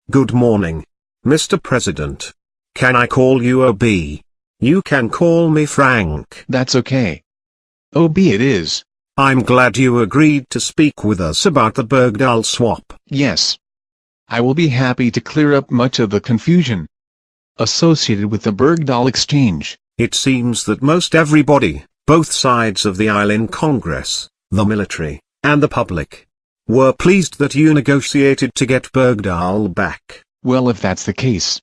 Good morning, Mr. President. Can I call you OB? You can call me Frank. That's okay. OB it is. I'm glad you agreed to speak with us about the Bergdahl swap. Yes. I will be happy to clear up much of the confusion associated with the Bergdahl exchange. It seems that most everybody, both sides of the aisle in Congress, the military, and the public, were pleased that you negotiated to get Bergdahl back. Well, if that's the case,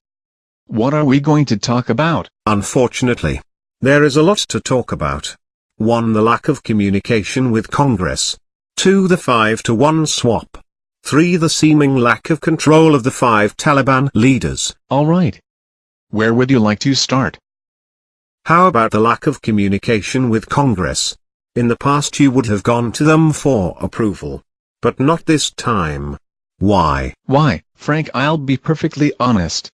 what are we going to talk about? Unfortunately, there is a lot to talk about. 1. The lack of communication with Congress. 2. The 5-to-1 swap. 3. The seeming lack of control of the 5 Taliban leaders. All right. Where would you like to start? How about the lack of communication with Congress? In the past you would have gone to them for approval. But not this time. Why? Why, Frank, I'll be perfectly honest.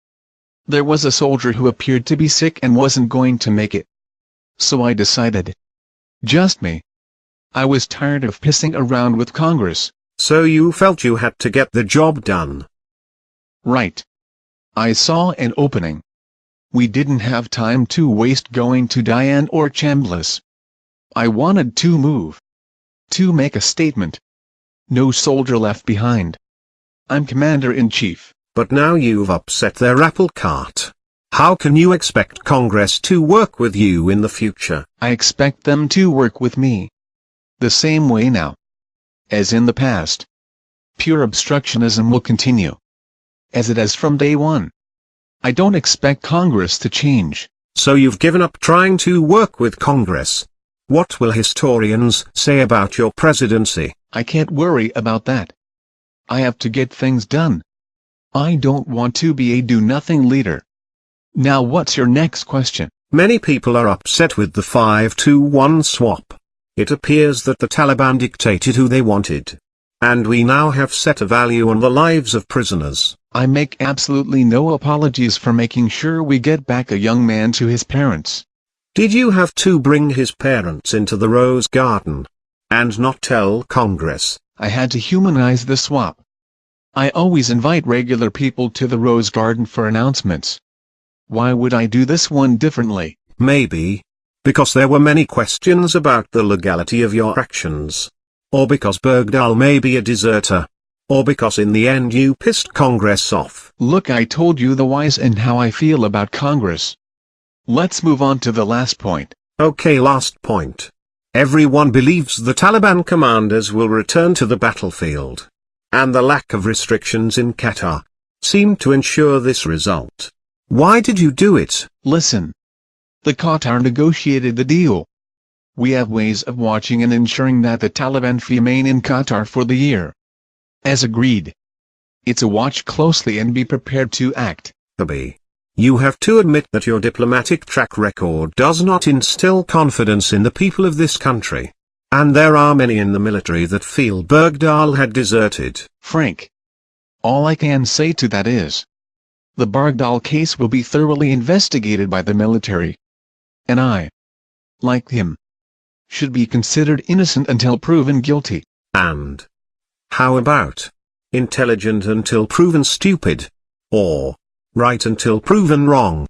There was a soldier who appeared to be sick and wasn't going to make it. So I decided. Just me. I was tired of pissing around with Congress. So you felt you had to get the job done. Right. I saw an opening. We didn't have time to waste going to Diane or Chambliss. I wanted to move. To make a statement. No soldier left behind. I'm Commander-in-Chief. But now you've upset their apple cart. How can you expect Congress to work with you in the future? I expect them to work with me. The same way now. As in the past. Pure obstructionism will continue. As it has from day one. I don't expect Congress to change. So you've given up trying to work with Congress. What will historians say about your presidency? I can't worry about that. I have to get things done. I don't want to be a do-nothing leader. Now what's your next question? Many people are upset with the 5-to-1 swap. It appears that the Taliban dictated who they wanted. And we now have set a value on the lives of prisoners. I make absolutely no apologies for making sure we get back a young man to his parents. Did you have to bring his parents into the Rose Garden? And not tell Congress? I had to humanize the swap. I always invite regular people to the Rose Garden for announcements. Why would I do this one differently? Maybe because there were many questions about the legality of your actions. Or because Bergdahl may be a deserter. Or because in the end you pissed Congress off. Look, I told you the whys and how I feel about Congress. Let's move on to the last point. Okay, last point. Everyone believes the Taliban commanders will return to the battlefield. And the lack of restrictions in Qatar seemed to ensure this result. Why did you do it? Listen. The Qatar negotiated the deal. We have ways of watching and ensuring that the Taliban remain in Qatar for the year. As agreed. It's a watch closely and be prepared to act. Abi, you have to admit that your diplomatic track record does not instill confidence in the people of this country. And there are many in the military that feel Bergdahl had deserted. Frank. All I can say to that is, the Bergdahl case will be thoroughly investigated by the military. And I, like him, should be considered innocent until proven guilty. And how about intelligent until proven stupid? Or right until proven wrong?